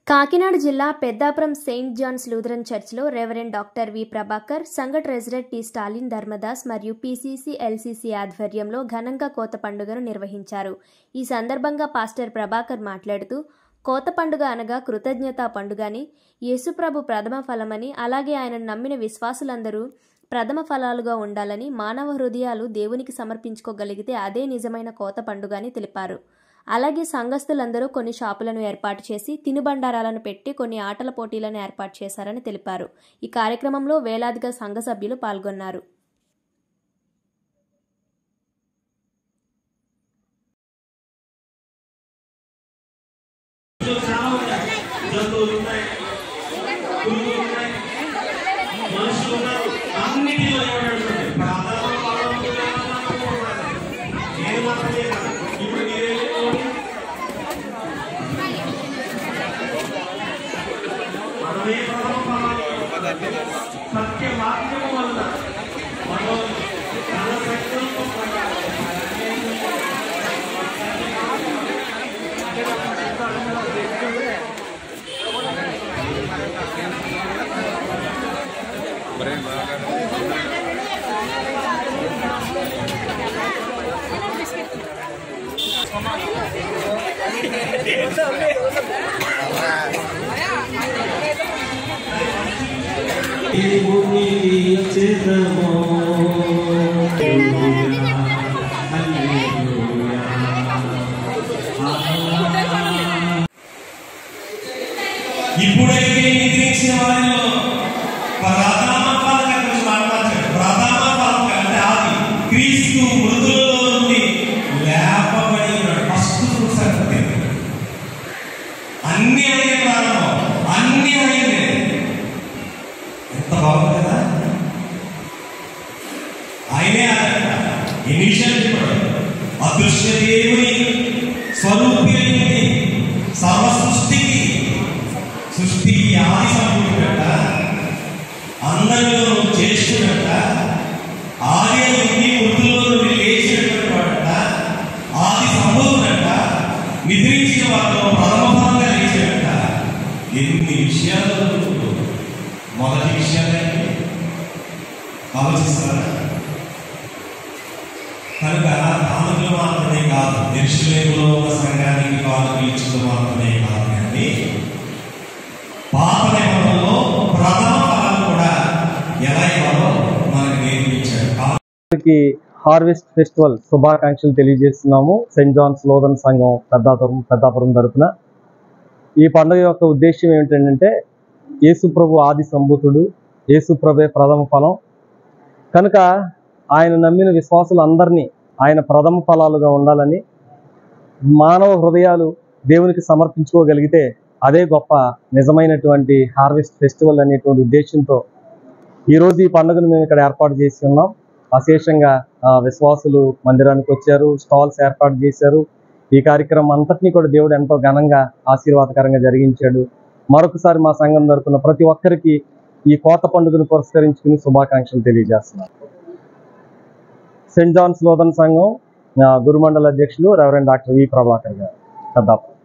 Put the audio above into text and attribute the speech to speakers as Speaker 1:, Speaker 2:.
Speaker 1: కాకినాడ జిల్లా Peddapuram Saint Johne's Lutheran చర్చిలో reverend doctor V Prabhakar, సంఘ ట్రెజరర్ టి స్టాలిన్ ధర్మదాస్ మరియు పీసీసీ ఎల్సీసీ ఆధ్వర్యంలో ఘనంగా కోత పండుగను నిర్వహించారు. ఈ సందర్భంగా పాస్టర్ ప్రభాకర్ మాట్లాడుతూ, కోత పండుగ అనగా కృతజ్ఞతా పండుగని, యేసుప్రభు ప్రథమ ఫలమని, అలాగే ఆయనను నమ్మిన విశ్వాసులందరూ ప్రథమ ఫలాలుగా ఉండాలని, మానవ హృదయాలు దేవునికి సమర్పించుకోగలిగితే అదే నిజమైన కోత పండుగ అని తెలిపారు. అలాగే సంఘస్థులందరూ కొన్ని షాపులను ఏర్పాటు చేసి తినుబండారాలను పెట్టి కొన్ని ఆటల పోటీలను ఏర్పాటు చేశారని తెలిపారు. ఈ కార్యక్రమంలో వేలాదిగా సంఘ సభ్యులు పాల్గొన్నారు.
Speaker 2: ఇప్పుడైతే నిద్రించిన వారిలో ప్రధానఫలం గురించి మాట్లాడారు. ప్రధానఫలం అంటే ఆది క్రీస్తు మృతులలో నుండి లేపబడి ఉన్నాడు. ఫస్ట్ ఫ్రూట్స్ అంటే అన్ని అయిన ప్రారంభం, అన్ని అయింది. ఎంత బాగుంది కదా. ఆయనే ఎన్ని విషయాలు చెప్పాడు. అదృశ్య దేవుని స్వరూపి సర్వ సృష్టికి ఆది సంపూర్ణట, అందరిలో చేస్తున్నట, ఆది నుండి మృతుల్లో నుండి లేచినటువంటి వాడట, ఆది సంపూర్ణట, నిద్రించిన వారిలో ప్రథమఫలంగా లేచినట. ఎన్ని విషయాలు. మొదటి విషయాలన్నీ ఆలోచిస్తారా? కనుక కానుకలు మాత్రమే కాదు, యెరూషలేములో ఉన్న సంఘానికి కానుకలు ఇచ్చుడు మాత్రమే కాదు, కానీ పాత నిబంధనలో ప్రథమ ఫలాలు కూడా ఎలా ఇవ్వాలో మనకు నేర్పించాడు.
Speaker 3: హార్వెస్ట్ ఫెస్టివల్ శుభాకాంక్షలు తెలియజేస్తున్నాము. సెయింట్ జాన్స్ లూథరన్ సంఘం పెద్దాపురం తరపున. ఈ పండుగ యొక్క ఉద్దేశం ఏమిటంటే, యేసుప్రభు ఆది సంభూతుడు, యేసుప్రభే ప్రథమ ఫలం కనుక ఆయన నమ్మిన విశ్వాసులందరినీ ఆయన ప్రథమ ఫలాలుగా ఉండాలని, మానవ హృదయాలు దేవునికి సమర్పించుకోగలిగితే అదే గొప్ప నిజమైనటువంటి హార్వెస్ట్ ఫెస్టివల్ అనేటువంటి ఉద్దేశంతో ఈరోజు ఈ పండుగను మేము ఇక్కడ ఏర్పాటు చేసి ఉన్నాం. అశేషంగా విశ్వాసులు మందిరానికి వచ్చారు, స్టాల్స్ ఏర్పాటు చేశారు. ఈ కార్యక్రమం అంతటినీ కూడా దేవుడు ఎంతో ఘనంగా ఆశీర్వాదకరంగా జరిగించాడు. మరొకసారి మా సంఘం తరపున ప్రతి ఒక్కరికి ఈ కోత పండుగను పురస్కరించుకుని శుభాకాంక్షలు తెలియజేస్తున్నాం. సెయింట్ జాన్స్ లూథరన్ సంఘం గురుమండల అధ్యక్షులు రెవరెండ్ డాక్టర్ వి ప్రభాకర్ గారు, పెద్దాపురం.